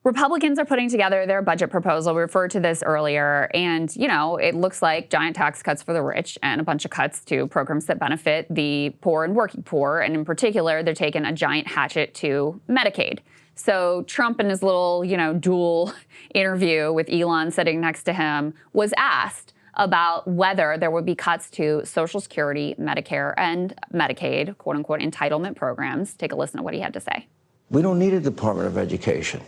Republicans are putting together their budget proposal. We referred to this earlier. And, you know, it looks like giant tax cuts for the rich and a bunch of cuts to programs that benefit the poor and working poor. And in particular, they're taking a giant hatchet to Medicaid. So Trump, in his little, you know, dual interview with Elon sitting next to him, was asked about whether there would be cuts to Social Security, Medicare, and Medicaid, quote unquote, entitlement programs. Take a listen to what he had to say. We don't need a Department of Education.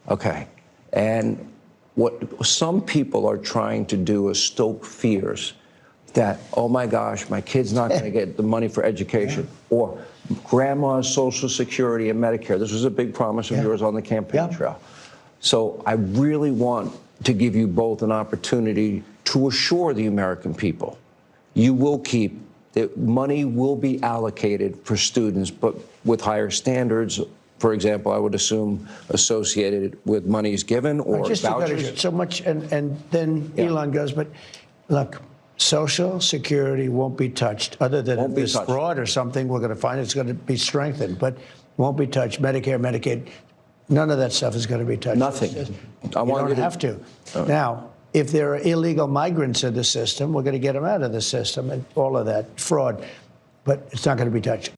Okay. And what some people are trying to do is stoke fears that, oh my gosh, my kid's not going to get the money for education, or grandma's Social Security and Medicare. This was a big promise of yours on the campaign trail. So I really want to give you both an opportunity to assure the American people you will keep, the money will be allocated for students, but with higher standards. For example, I would assume associated with monies given or vouchers. So much, and then Elon goes, but look, Social Security won't be touched, other than if there's fraud or something, we're going to find it's going to be strengthened, but won't be touched. Medicare, Medicaid, none of that stuff is going to be touched. Nothing. You don't have to. Now, if there are illegal migrants in the system, we're going to get them out of the system and all of that fraud, but it's not going to be touched.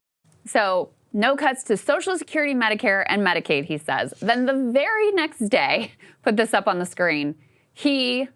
So no cuts to Social Security, Medicare, and Medicaid, he says. Then the very next day, put this up on the screen, he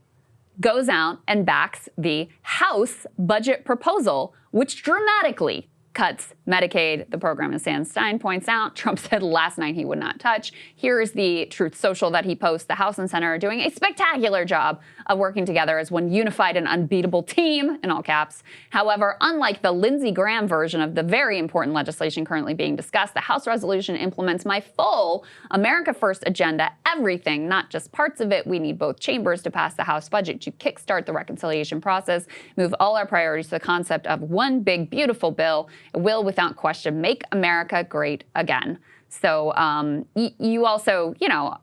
goes out and backs the House budget proposal, which dramatically cuts Medicaid, the program, as Sam Stein points out. Trump said last night he would not touch. Here's the Truth Social that he posts. The House and Senate are doing a spectacular job of working together as one unified and unbeatable team, in all caps. However, unlike the Lindsey Graham version of the very important legislation currently being discussed, the House resolution implements my full America First agenda, everything, not just parts of it. We need both chambers to pass the House budget to kickstart the reconciliation process, move all our priorities to the concept of one big, beautiful bill. It will, without question, make America great again. So you also, you know,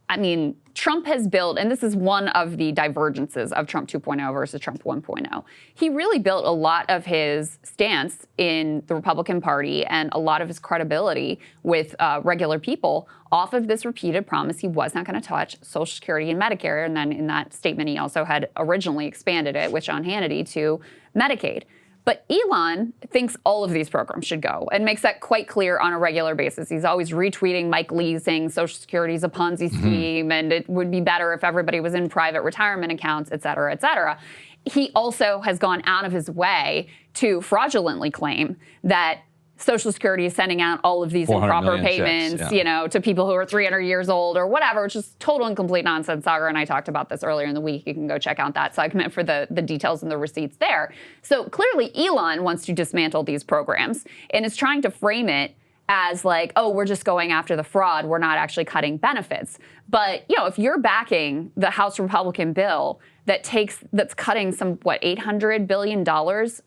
I mean, Trump has built, and this is one of the divergences of Trump 2.0 versus Trump 1.0. He really built a lot of his stance in the Republican Party and a lot of his credibility with regular people off of this repeated promise he was not going to touch Social Security and Medicare. And then in that statement, he also had originally expanded it with Sean Hannity to Medicaid. But Elon thinks all of these programs should go and makes that quite clear on a regular basis. He's always retweeting Mike Lee saying Social Security is a Ponzi scheme and it would be better if everybody was in private retirement accounts, et cetera, et cetera. He also has gone out of his way to fraudulently claim that Social Security is sending out all of these improper payments, checks, you know, to people who are 300 years old or whatever, which is total and complete nonsense. Sagar and I talked about this earlier in the week. You can go check out that segment for the details and the receipts there. So clearly Elon wants to dismantle these programs and is trying to frame it as like, oh, we're just going after the fraud. We're not actually cutting benefits. But, you know, if you're backing the House Republican bill that's cutting some, what, $800 billion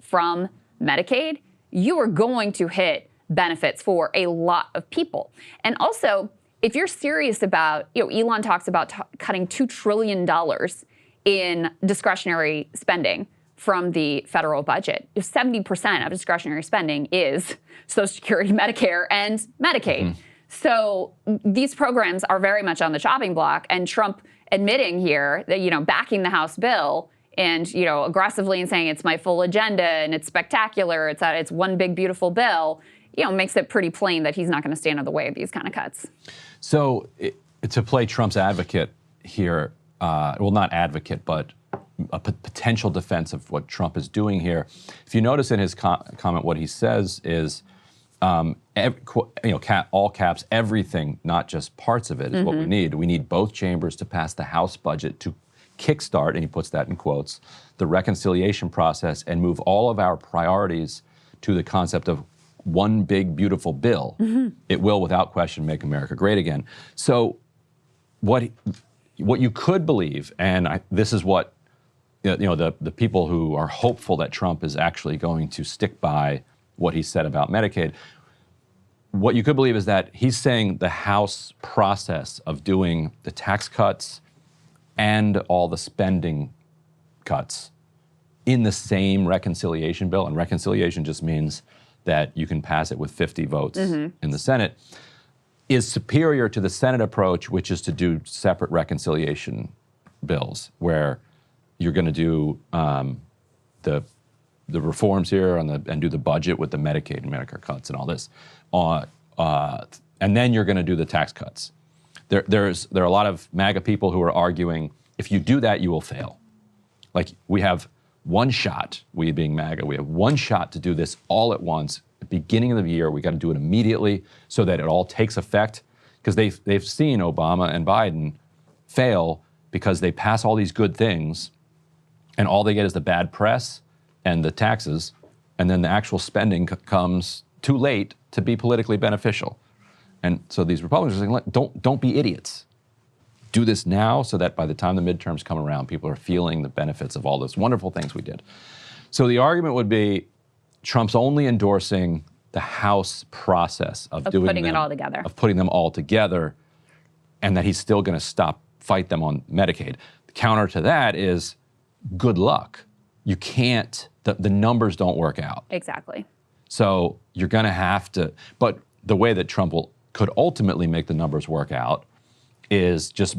from Medicaid, you are going to hit benefits for a lot of people. And also, if you're serious about, you know, Elon talks about cutting $2 trillion in discretionary spending from the federal budget. 70% of discretionary spending is Social Security, Medicare, and Medicaid. So these programs are very much on the chopping block, and Trump admitting here that, you know, backing the House bill and, you know, aggressively and saying it's my full agenda and it's spectacular, it's one big beautiful bill, you know, makes it pretty plain that he's not going to stand in the way of these kind of cuts. So to play Trump's advocate here, well, not advocate, but a potential defense of what Trump is doing here. If you notice in his comment, what he says is, you know, all caps, everything, not just parts of it, is what we need. We need both chambers to pass the House budget to kickstart, and he puts that in quotes, the reconciliation process and move all of our priorities to the concept of one big, beautiful bill. It will, without question, make America great again. So what you could believe, and this is what, you know, the people who are hopeful that Trump is actually going to stick by what he said about Medicaid, what you could believe is that he's saying the House process of doing the tax cuts and all the spending cuts in the same reconciliation bill, and reconciliation just means that you can pass it with 50 votes in the Senate. is superior to the Senate approach, which is to do separate reconciliation bills, where you're going to do the reforms here and do the budget with the Medicaid and Medicare cuts and all this, and then you're going to do the tax cuts. There are a lot of MAGA people who are arguing, if you do that, you will fail. Like, we have one shot, we being MAGA, we have one shot to do this all at once. At the beginning of the year, we got to do it immediately so that it all takes effect, because they've seen Obama and Biden fail because they pass all these good things and all they get is the bad press and the taxes, and then the actual spending comes too late to be politically beneficial. And so these Republicans are saying, don't be idiots. Do this now so that by the time the midterms come around, people are feeling the benefits of all those wonderful things we did. So the argument would be Trump's only endorsing the House process of putting it all together, of putting them all together, and that he's still going to fight them on Medicaid. The counter to that is, good luck. You can't, the numbers don't work out. Exactly. So you're going to have to, but the way that Trump could ultimately make the numbers work out is just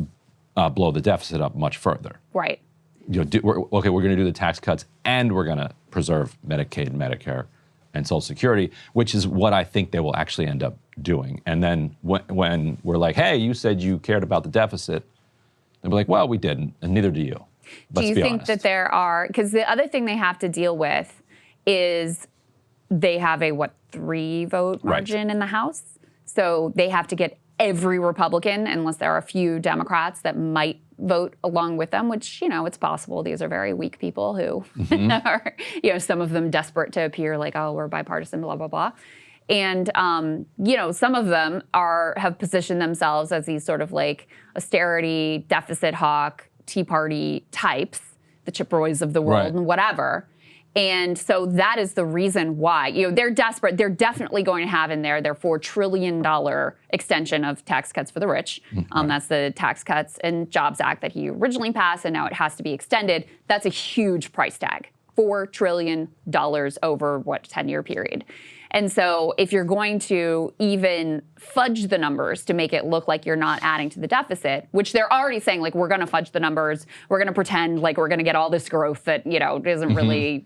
blow the deficit up much further. Right. We're going to do the tax cuts and we're going to preserve Medicaid, Medicare, and Social Security, which is what I think they will actually end up doing. And then when we're like, hey, you said you cared about the deficit, they'll be like, well, we didn't, and neither do you. Do you think that there are, because the other thing they have to deal with is they have a, 3-vote margin in the House? So they have to get every Republican, unless there are a few Democrats that might vote along with them, which, it's possible. These are very weak people who are, some of them desperate to appear like, oh, we're bipartisan, blah, blah, blah. And, some of them have positioned themselves as these sort of like austerity, deficit hawk, Tea Party types, the Chip Roys of the world and whatever. And so that is the reason why, they're desperate. They're definitely going to have in there their $4 trillion extension of tax cuts for the rich. That's the Tax Cuts and Jobs Act that he originally passed, and now it has to be extended. That's a huge price tag, $4 trillion over, 10-year period. And so if you're going to even fudge the numbers to make it look like you're not adding to the deficit, which they're already saying, like, we're going to fudge the numbers, we're going to pretend like we're going to get all this growth that, isn't really,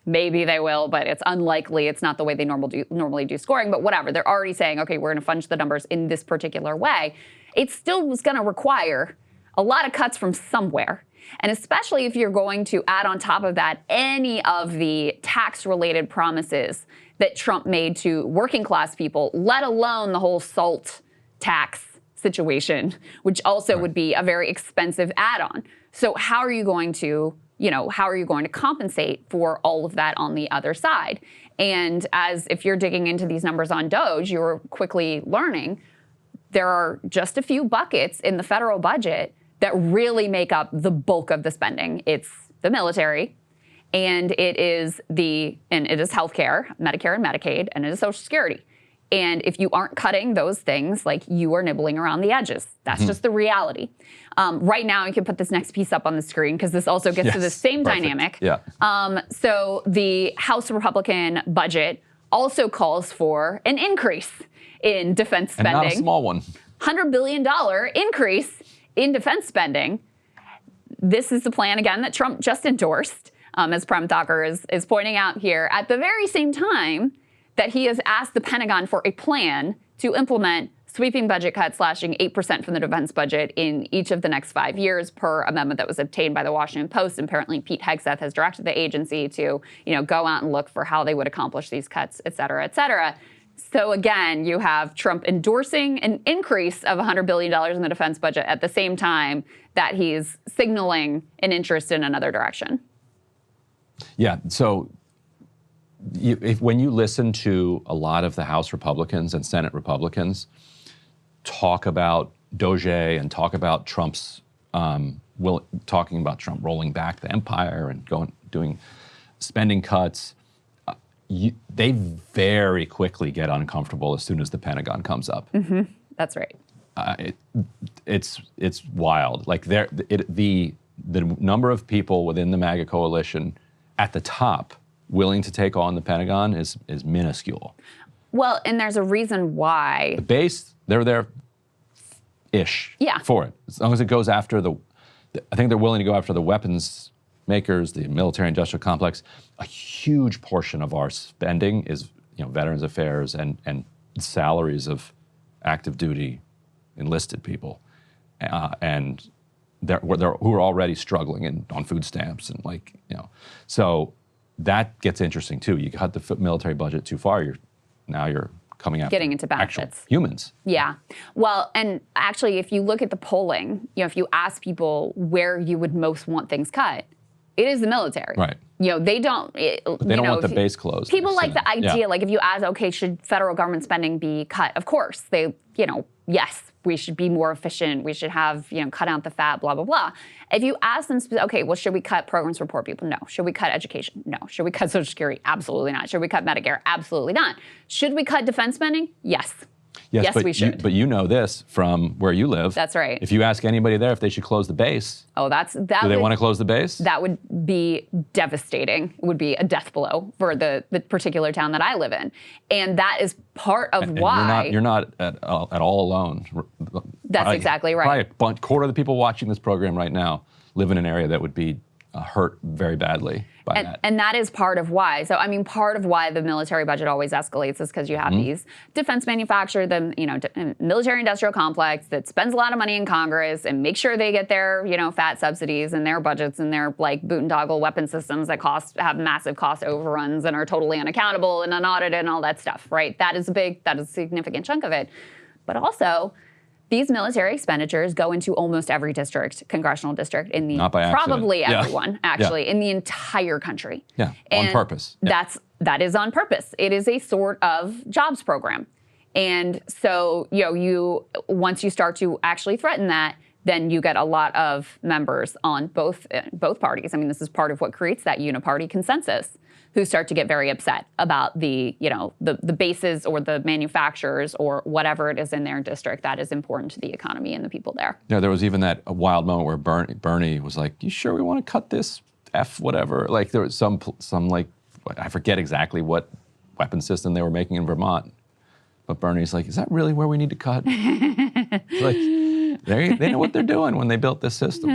maybe they will, but it's unlikely. It's not the way they normally do scoring, but whatever. They're already saying, okay, we're going to fudge the numbers in this particular way. It still was going to require a lot of cuts from somewhere. And especially if you're going to add on top of that any of the tax-related promises that Trump made to working class people, let alone the whole SALT tax situation, which also would be a very expensive add-on. So how are you going to, compensate for all of that on the other side? And as if you're digging into these numbers on Doge, you're quickly learning there are just a few buckets in the federal budget that really make up the bulk of the spending. It's the military, and it is healthcare, Medicare and Medicaid, and it is Social Security. And if you aren't cutting those things, like, you are nibbling around the edges. That's just the reality. Right now, you can put this next piece up on the screen, because this also gets to the same dynamic. Yeah. So the House Republican budget also calls for an increase in defense spending. And not a small one. $100 billion increase in defense spending. This is the plan, again, that Trump just endorsed, as Prem Thakur is pointing out here, at the very same time that he has asked the Pentagon for a plan to implement sweeping budget cuts slashing 8% from the defense budget in each of the next 5 years, per amendment that was obtained by the Washington Post. And apparently Pete Hegseth has directed the agency to, go out and look for how they would accomplish these cuts, et cetera, et cetera. So again, you have Trump endorsing an increase of $100 billion in the defense budget at the same time that he's signaling an interest in another direction. Yeah, so when you listen to a lot of the House Republicans and Senate Republicans talk about Doge and talk about Trump's, talking about Trump rolling back the empire and doing spending cuts, they very quickly get uncomfortable as soon as the Pentagon comes up. That's right. It's wild. Like, the number of people within the MAGA coalition at the top willing to take on the Pentagon is minuscule. Well, and there's a reason why. The base they're there-ish Yeah. for it. As long as it goes after I think they're willing to go after the weapons makers, the military-industrial complex. A huge portion of our spending is, Veterans Affairs and salaries of active duty enlisted people, and who are already struggling on food stamps and so that gets interesting too. You cut the military budget too far, you're coming after getting into actual benefits. humans. Yeah. Well, and actually, if you look at the polling, if you ask people where you would most want things cut, it is the military. Right. They don't. They don't want the base closed. People like the idea, Yeah. like if you ask, okay, should federal government spending be cut? Of course, yes, we should be more efficient. We should have, cut out the fat, blah, blah, blah. If you ask them, okay, well, should we cut programs for poor people? No. Should we cut education? No. Should we cut Social Security? Absolutely not. Should we cut Medicare? Absolutely not. Should we cut defense spending? Yes. Yes, we should. But you know this from where you live. That's right. If you ask anybody there if they should close the base, do they want to close the base? That would be devastating. It would be a death blow for the particular town that I live in. And that is part of why. You're not at all alone. That's exactly right. Probably a quarter of the people watching this program right now live in an area that would be hurt very badly by that. And that is part of why. So, part of why the military budget always escalates is because you have these defense manufacturers, the military-industrial complex that spends a lot of money in Congress and makes sure they get their, fat subsidies and their budgets and their boot-and-toggle weapon systems that have massive cost overruns and are totally unaccountable and unaudited and all that stuff, right? That is a significant chunk of it. But also, these military expenditures go into almost every congressional district in the, not by accident. Probably everyone, actually, Yeah. in the entire country. Yeah, and on purpose. Yeah. That is on purpose. It is a sort of jobs program. And so, once you start to actually threaten that, then you get a lot of members on both parties. This is part of what creates that uniparty consensus, who start to get very upset about the bases or the manufacturers or whatever it is in their district that is important to the economy and the people there. Yeah, there was even a wild moment where Bernie was like, "You sure we want to cut this whatever?" Like there was some I forget exactly what weapon system they were making in Vermont, but Bernie's like, "Is that really where we need to cut?" They know what they're doing when they built this system.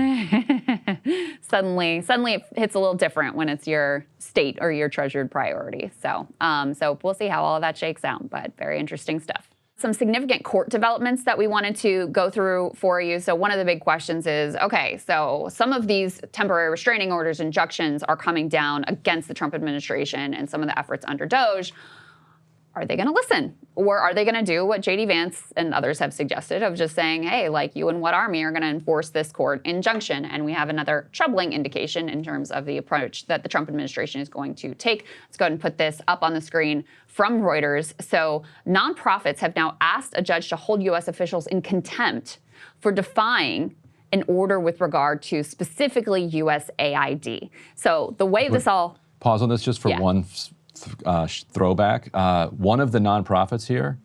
Suddenly it hits a little different when it's your state or your treasured priority. So we'll see how all of that shakes out, but very interesting stuff. Some significant court developments that we wanted to go through for you. So one of the big questions is, okay, so some of these temporary restraining orders, injunctions are coming down against the Trump administration and some of the efforts under Doge. Are they going to listen? Or are they going to do what J.D. Vance and others have suggested of just saying, hey, you and what army are going to enforce this court injunction? And we have another troubling indication in terms of the approach that the Trump administration is going to take. Let's go ahead and put this up on the screen from Reuters. So nonprofits have now asked a judge to hold U.S. officials in contempt for defying an order with regard to specifically USAID. So the way this all... Pause on this just for one throwback. One of the nonprofits here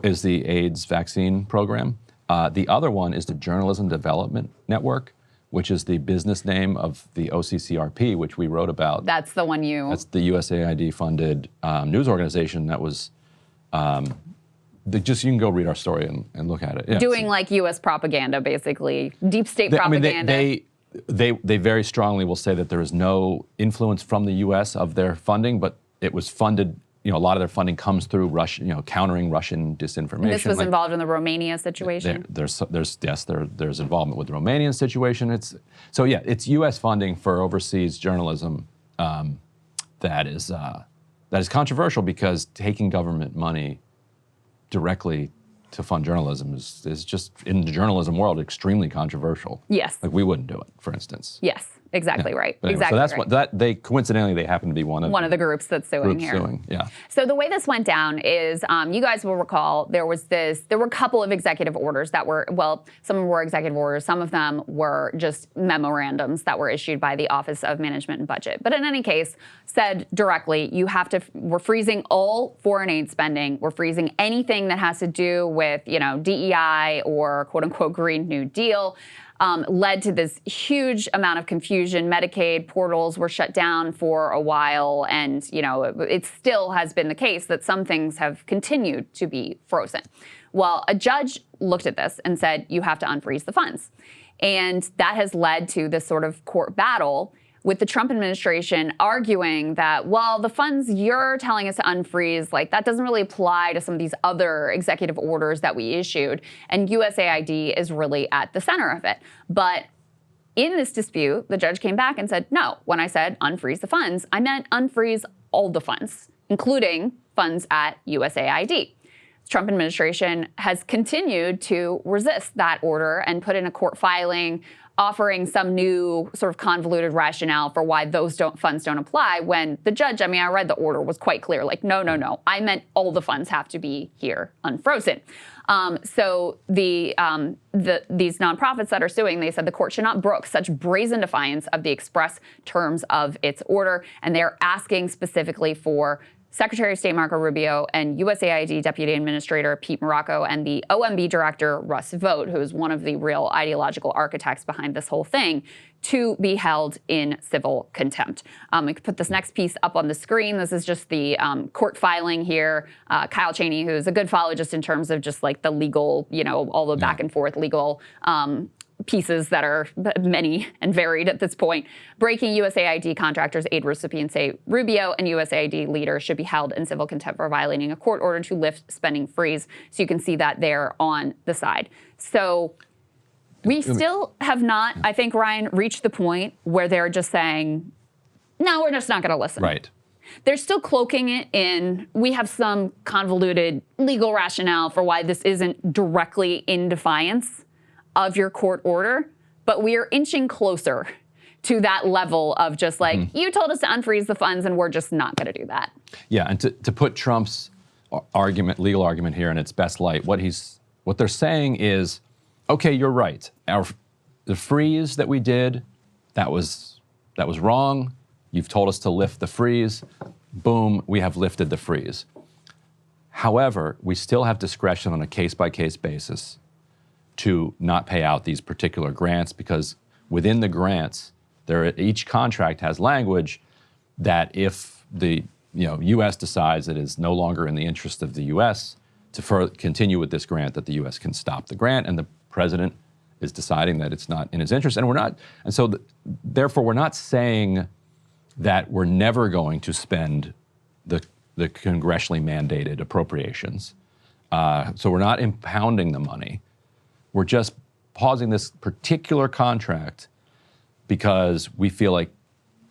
is the AIDS vaccine program. The other one is the Journalism Development Network, which is the business name of the OCCRP, which we wrote about. That's the one That's the USAID-funded news organization that was... you can go read our story and look at it. Yeah, doing U.S. propaganda, basically. Deep state propaganda. They very strongly will say that there is no influence from the U.S. of their funding, but it was funded, a lot of their funding comes through Russia, countering Russian disinformation. And this was involved in the Romania situation? There's involvement with the Romanian situation. It's U.S. funding for overseas journalism that is controversial because taking government money directly to fund journalism is just, in the journalism world, extremely controversial. Yes. We wouldn't do it, for instance. Yes. Exactly right. Anyway, exactly so that's right. They coincidentally they happen to be one of the groups that's suing here. Yeah. So the way this went down is, you guys will recall there were a couple of executive orders that were, some of them were executive orders, some of them were just memorandums that were issued by the Office of Management and Budget. But in any case, said directly, we're freezing all foreign aid spending. We're freezing anything that has to do with, DEI or quote unquote Green New Deal. led to this huge amount of confusion. Medicaid portals were shut down for a while, and it still has been the case that some things have continued to be frozen. Well, a judge looked at this and said, you have to unfreeze the funds. And that has led to this sort of court battle with the Trump administration arguing that, well, the funds you're telling us to unfreeze, like that doesn't really apply to some of these other executive orders that we issued. And USAID is really at the center of it. But in this dispute, the judge came back and said, no, when I said unfreeze the funds, I meant unfreeze all the funds, including funds at USAID. The Trump administration has continued to resist that order and put in a court filing offering some new sort of convoluted rationale for why those funds don't apply, when the judge, I read the order, was quite clear, like, no, I meant all the funds have to be here unfrozen. So these nonprofits that are suing, they said the court should not brook such brazen defiance of the express terms of its order, and they're asking specifically for Secretary of State Marco Rubio and USAID Deputy Administrator Pete Morocco and the OMB Director Russ Vought, who is one of the real ideological architects behind this whole thing, to be held in civil contempt. We could put this next piece up on the screen. This is just the court filing here. Kyle Cheney, who's a good follow just in terms of just like the legal, all the back and forth legal pieces that are many and varied at this point. Breaking USAID contractors, aid recipients say Rubio and USAID leaders should be held in civil contempt for violating a court order to lift spending freeze. So you can see that there on the side. So we still have not, I think, Ryan, reached the point where they're just saying, no, we're just not going to listen. Right. They're still cloaking it in, we have some convoluted legal rationale for why this isn't directly in defiance of your court order, but we are inching closer to that level of just like, you told us to unfreeze the funds and we're just not going to do that. Yeah, and to put Trump's legal argument here in its best light, what they're saying is, okay, you're right. The freeze that we did, that was wrong. You've told us to lift the freeze. Boom, we have lifted the freeze. However, we still have discretion on a case-by-case basis to not pay out these particular grants, because within the grants, each contract has language that if the U.S. decides it is no longer in the interest of the U.S. to continue with this grant, that the U.S. can stop the grant, and the president is deciding that it's not in his interest, therefore we're not saying that we're never going to spend the congressionally mandated appropriations. So we're not impounding the money. We're just pausing this particular contract because we feel like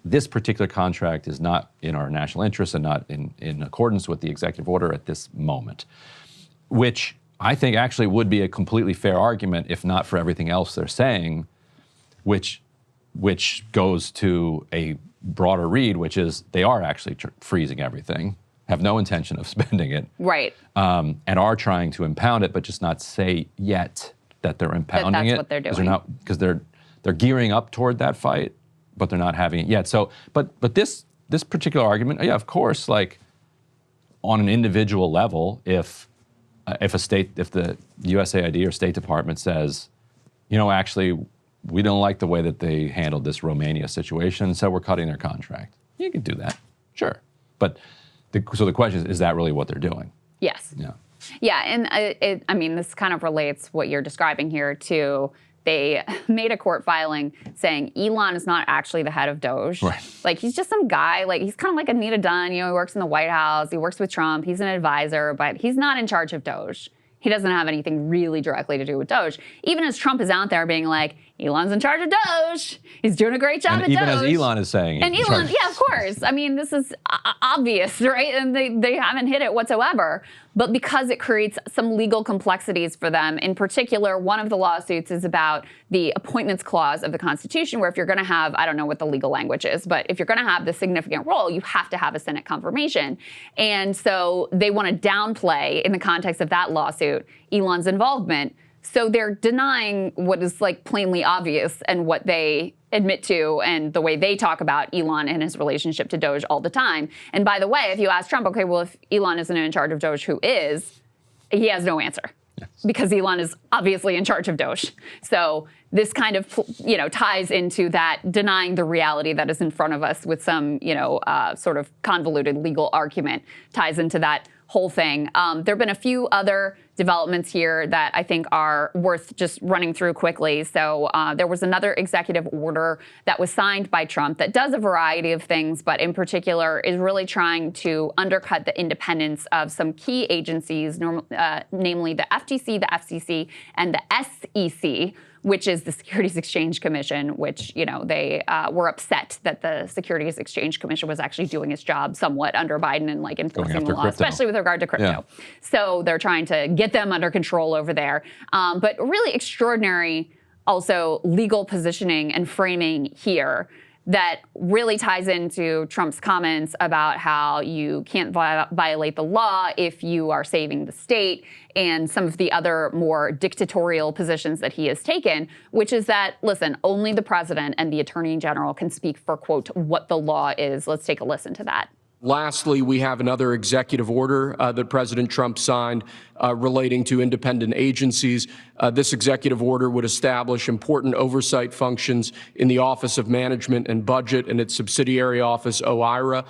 this particular contract is not in our national interest and not in accordance with the executive order at this moment, which I think actually would be a completely fair argument if not for everything else they're saying, which goes to a broader read, which is they are actually freezing everything, have no intention of spending it, right, and are trying to impound it, but just not say yet that they're impounding it. That's what they're doing. Because they're gearing up toward that fight, but they're not having it yet. So, but this particular argument, yeah, of course, like on an individual level, if the USAID or State Department says, actually, we don't like the way that they handled this Romania situation, so we're cutting their contract. You can do that, sure. But so the question is that really what they're doing? Yes. Yeah. Yeah, and this kind of relates what you're describing here to, they made a court filing saying Elon is not actually the head of Doge. Right. Like, he's just some guy, like, he's kind of like Anita Dunn, he works in the White House, he works with Trump, he's an advisor, but he's not in charge of Doge. He doesn't have anything really directly to do with Doge. Even as Trump is out there being like, Elon's in charge of Doge. He's doing a great job at Doge. Even as Elon is saying. And Elon, yeah, of course. This is obvious, right? And they haven't hit it whatsoever. But because it creates some legal complexities for them, in particular, one of the lawsuits is about the appointments clause of the Constitution, where if you're going to have, I don't know what the legal language is, but if you're going to have this significant role, you have to have a Senate confirmation. And so they want to downplay, in the context of that lawsuit, Elon's involvement. So they're denying what is like plainly obvious and what they admit to and the way they talk about Elon and his relationship to Doge all the time. And by the way, if you ask Trump, okay, well, if Elon isn't in charge of Doge, who is? He has no answer. because Elon is obviously in charge of Doge. So this kind of, ties into that, denying the reality that is in front of us with some, sort of convoluted legal argument, ties into that whole thing. There have been a few other developments here that I think are worth just running through quickly. So there was another executive order that was signed by Trump that does a variety of things, but in particular is really trying to undercut the independence of some key agencies, namely the FTC, the FCC, and the SEC, which is the Securities Exchange Commission, which, they were upset that the Securities Exchange Commission was actually doing its job somewhat under Biden and enforcing the law, crypto. especially with regard to crypto. Yeah. So they're trying to get them under control over there. But really extraordinary also legal positioning and framing here that really ties into Trump's comments about how you can't violate the law if you are saving the state, and some of the other more dictatorial positions that he has taken, which is that, listen, only the president and the attorney general can speak for, quote, what the law is. Let's take a listen to that. Lastly, we have another executive order that President Trump signed relating to independent agencies. This executive order would establish important oversight functions in the Office of Management and Budget and its subsidiary office, OIRA,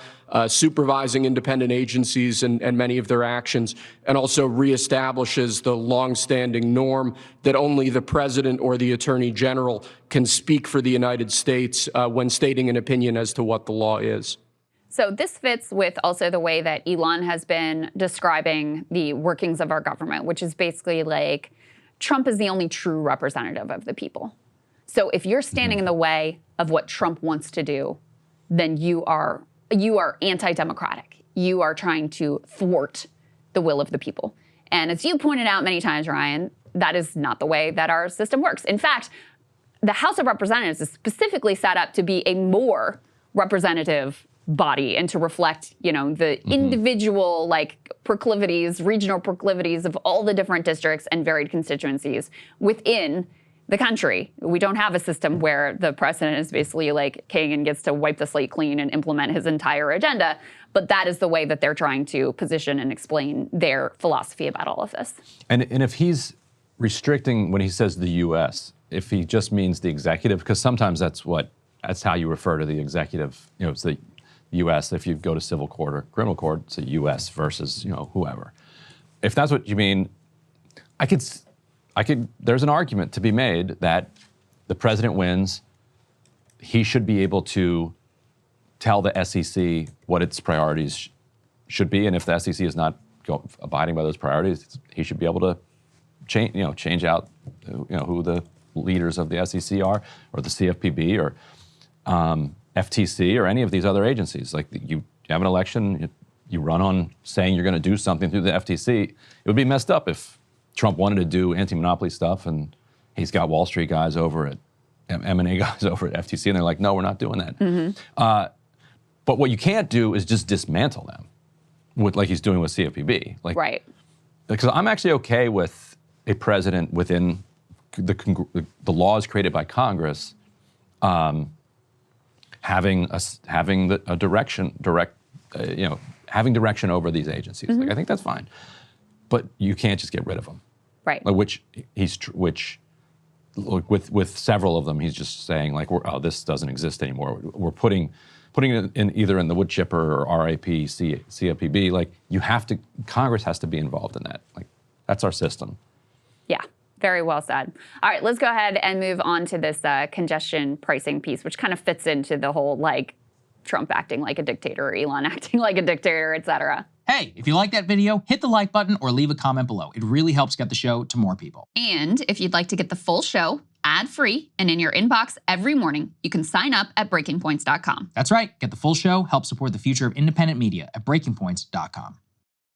supervising independent agencies and many of their actions, and also reestablishes the longstanding norm that only the president or the attorney general can speak for the United States when stating an opinion as to what the law is. So this fits with also the way that Elon has been describing the workings of our government, which is basically like Trump is the only true representative of the people. So if you're standing in the way of what Trump wants to do, then you are anti-democratic. You are trying to thwart the will of the people. And as you pointed out many times, Ryan, that is not the way that our system works. In fact, the House of Representatives is specifically set up to be a more representative body and to reflect, the individual proclivities, regional proclivities of all the different districts and varied constituencies within the country. We don't have a system where the president is basically king and gets to wipe the slate clean and implement his entire agenda. But that is the way that they're trying to position and explain their philosophy about all of this. And if he's restricting, when he says the U.S., if he just means the executive, because sometimes that's how you refer to the executive, it's the U.S. If you go to civil court or criminal court, it's a U.S. versus whoever. If that's what you mean, I could. There's an argument to be made that the president wins. He should be able to tell the SEC what its priorities should be, and if the SEC is not abiding by those priorities, he should be able to change out who the leaders of the SEC are, or the CFPB, or FTC, or any of these other agencies. You have an election, you run on saying you're going to do something through the FTC. It would be messed up if Trump wanted to do anti-monopoly stuff and he's got Wall Street guys over at M&A guys over at FTC, and they're like, no, we're not doing that. But what you can't do is just dismantle them, like he's doing with CFPB. Right. Because I'm actually okay with a president within the laws created by Congress having direction over these agencies. I think that's fine, but you can't just get rid of them. Right. With several of them, he's just saying this doesn't exist anymore. We're putting it in either in the wood chipper or RAP, CFPB. Congress has to be involved in that. That's our system. Yeah. Very well said. All right, let's go ahead and move on to this congestion pricing piece, which kind of fits into the whole Trump acting like a dictator, Elon acting like a dictator, et cetera. Hey, if you like that video, hit the like button or leave a comment below. It really helps get the show to more people. And if you'd like to get the full show ad-free and in your inbox every morning, you can sign up at breakingpoints.com. That's right. Get the full show, help support the future of independent media at breakingpoints.com.